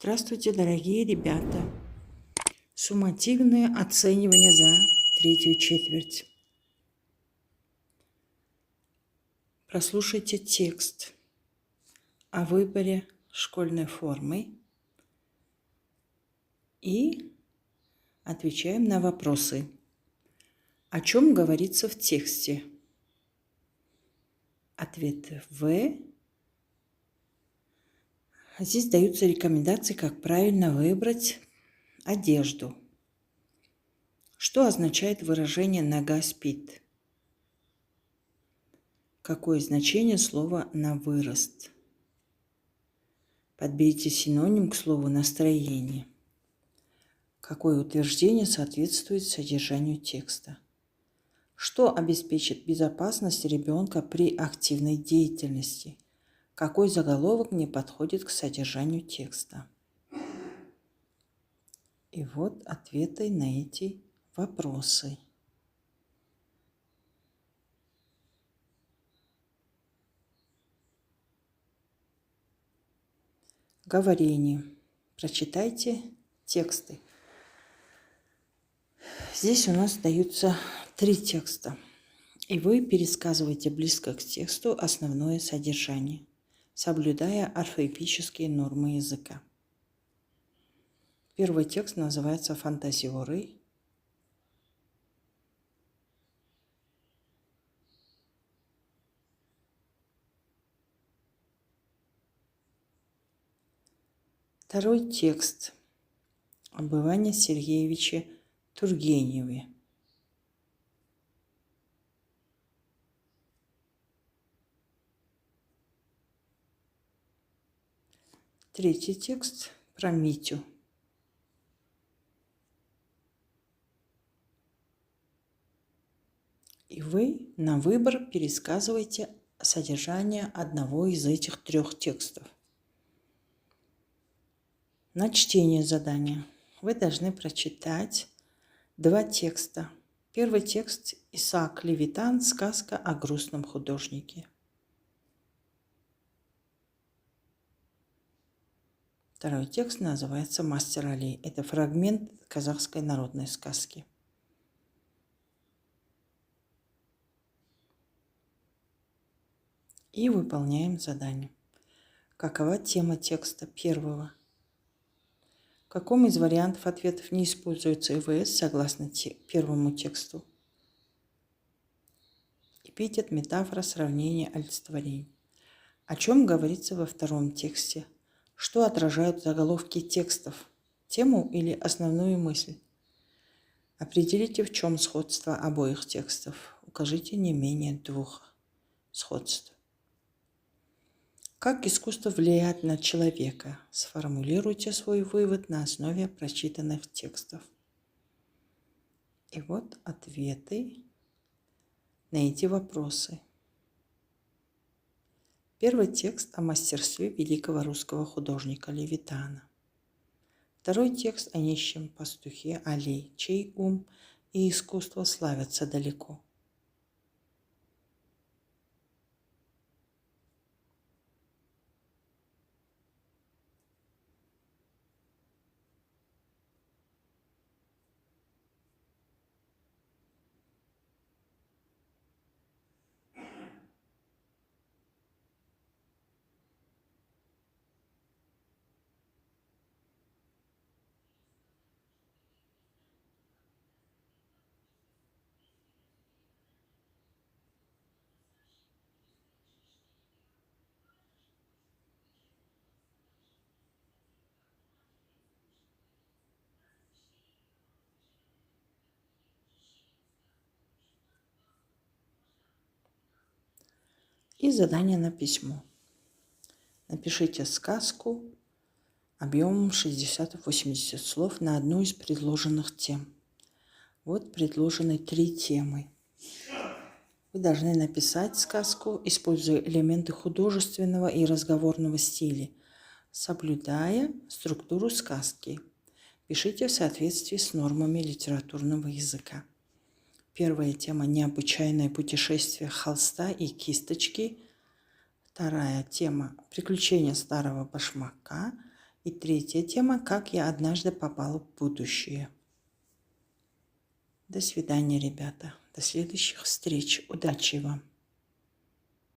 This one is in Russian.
Здравствуйте, дорогие ребята! Суммативное оценивание за третью четверть. Прослушайте текст о выборе школьной формы и отвечаем на вопросы. О чем говорится в тексте? Ответ В. Здесь даются рекомендации, как правильно выбрать одежду. Что означает выражение «нога спит»? Какое значение слова «на вырост»? Подберите синоним к слову «настроение». Какое утверждение соответствует содержанию текста? Что обеспечит безопасность ребенка при активной деятельности? Какой заголовок не подходит к содержанию текста? И вот ответы на эти вопросы. Говорение. Прочитайте тексты. Здесь у нас даются 3 текста, и вы пересказываете близко к тексту основное содержание, соблюдая орфоэпические нормы языка. Первый текст называется «Фантазиоры». Второй текст об Иване Сергеевиче Тургеневе. Третий текст про Митю. И вы на выбор пересказываете содержание одного из этих 3 текстов. На чтение задания вы должны прочитать 2 текста. Первый текст – Исаак Левитан, сказка о грустном художнике. Второй текст называется «Мастер Али». Это фрагмент казахской народной сказки. И выполняем задание. Какова тема текста первого? В каком из вариантов ответов не используется ИВС согласно первому тексту? Эпитет, метафора, сравнение, олицетворение. О чем говорится во втором тексте? Что отражают заголовки текстов? Тему или основную мысль? Определите, в чем сходство обоих текстов. Укажите не менее 2 сходств. Как искусство влияет на человека? Сформулируйте свой вывод на основе прочитанных текстов. И вот ответы на эти вопросы. Первый текст о мастерстве великого русского художника Левитана. Второй текст о нищем пастухе Али, чей ум и искусство славятся далеко. И задание на письмо. Напишите сказку объемом 60-80 слов на одну из предложенных тем. Вот предложены 3 темы. Вы должны написать сказку, используя элементы художественного и разговорного стиля, соблюдая структуру сказки. Пишите в соответствии с нормами литературного языка. Первая тема – необычайное путешествие холста и кисточки. Вторая тема – приключения старого башмака. И третья тема «Как я однажды попала в будущее». До свидания, ребята. До следующих встреч. Удачи вам!